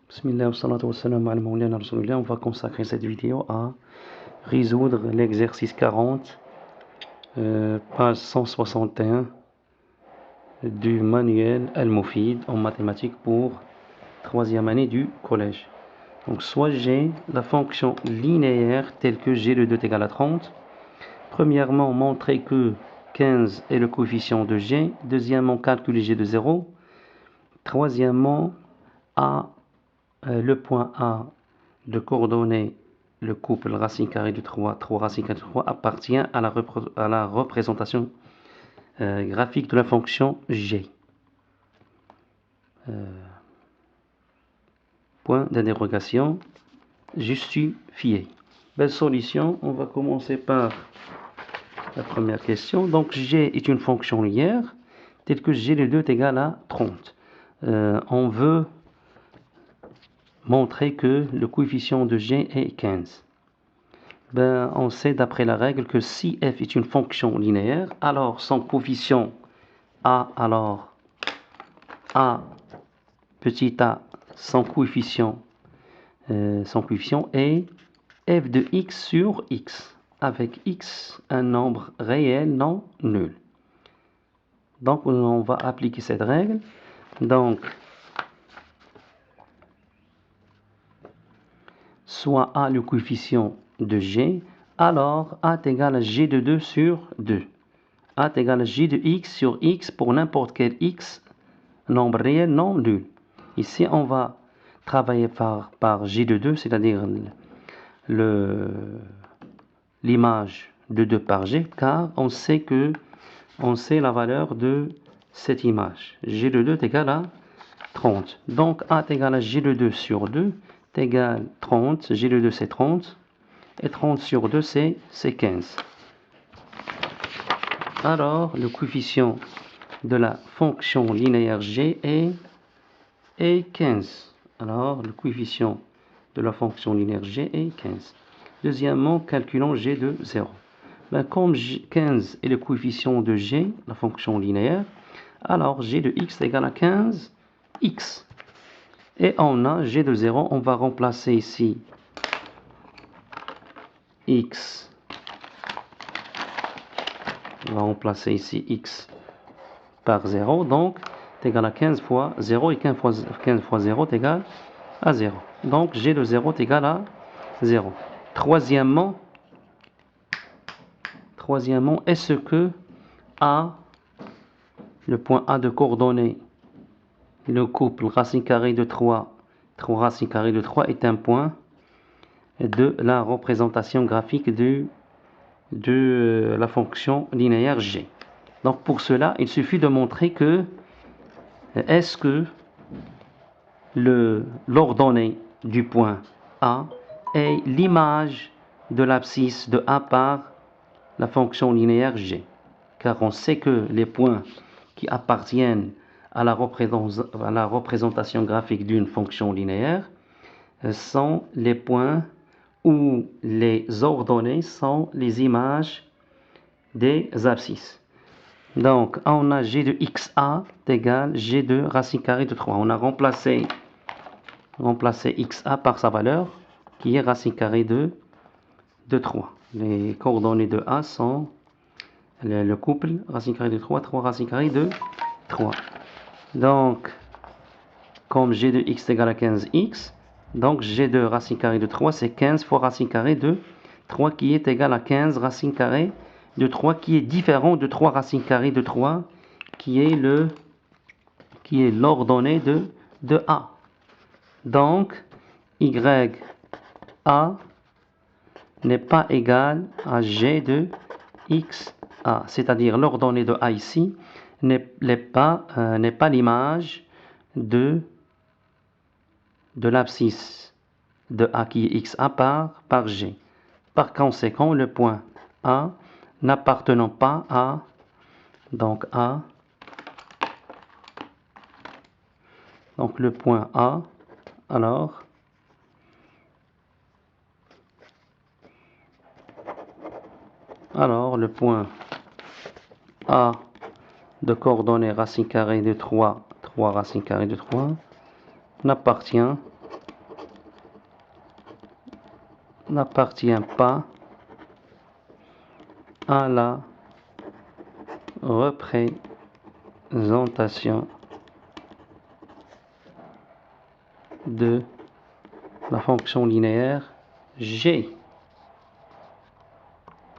Bismillah wa salatu wa salam ala mawlana rasulillah. On va consacrer cette vidéo à résoudre l'exercice 40, page 161 du manuel Al-Mufid en mathématiques pour 3e année du collège. Donc soit j'ai la fonction linéaire telle que g de 2 est égal à 30. Premièrement, montrer que 15 est le coefficient de g. Deuxièmement, calculer g de 0. Troisièmement, le point A de coordonnées, le couple racine carrée de 3 racine carrée de 3 appartient à la représentation graphique de la fonction g. Point d'interrogation, justifié. Belle solution, on va commencer par la première question. Donc g est une fonction linéaire telle que g de 2 est égal à 30. On veut montrer que le coefficient de g est 15. On sait d'après la règle que si f est une fonction linéaire, alors son coefficient a, petit a, son coefficient est f de x sur x, avec x un nombre réel non nul. Donc on va appliquer cette règle. Donc soit a le coefficient de g, alors a est égal à g de 2 sur 2. A est égal à g de x sur x pour n'importe quel x, nombre réel non nul. Ici, on va travailler par g de 2, c'est-à-dire l'image de 2 par g, car on sait la valeur de cette image. G de 2 est égal à 30. Donc a est égal à g de 2 sur 2 est égal à 30. G de 2 c'est 30. Et 30 sur 2 c'est 15. Alors le coefficient de la fonction linéaire g est 15. Alors le coefficient de la fonction linéaire g est 15. Deuxièmement, calculons g de 0. Comme 15 est le coefficient de g, la fonction linéaire, alors g de x est égal à 15x. Et on a g de 0, on va remplacer ici x. On va remplacer ici x par 0, donc c'est égal à 15 fois 0, et 15 fois 0 est égal à 0. Donc g de 0 est égal à 0. Troisièmement, est-ce que A, le point A de coordonnées, le couple racine carrée de 3 racine carrée de 3 est un point de la représentation graphique de la fonction linéaire g. Donc pour cela, il suffit de montrer que est-ce que l'ordonnée du point A est l'image de l'abscisse de A par la fonction linéaire g. Car on sait que les points qui appartiennent à la représentation graphique d'une fonction linéaire sont les points où les ordonnées sont les images des abscisses. Donc, on a g de xa égale g de racine carrée de 3. On a remplacé xa par sa valeur, qui est racine carrée de 3. Les coordonnées de a sont le couple racine carrée de 3 racine carrée de 3. Donc, comme g de x est égal à 15x, donc g de racine carrée de 3, c'est 15 fois racine carrée de 3 qui est égal à 15 racine carrée de 3, qui est différent de 3 racine carrée de 3, qui est l'ordonnée de A. Donc, y A n'est pas égal à g de x A, c'est-à-dire l'ordonnée de A ici n'est pas l'image de l'abscisse de A qui est xa par g. Par conséquent, le point A n'appartenant pas à donc le point A, alors le point A de coordonnées racine carrée de 3 racine carrée de 3 n'appartient n'appartient pas à la représentation de la fonction linéaire G.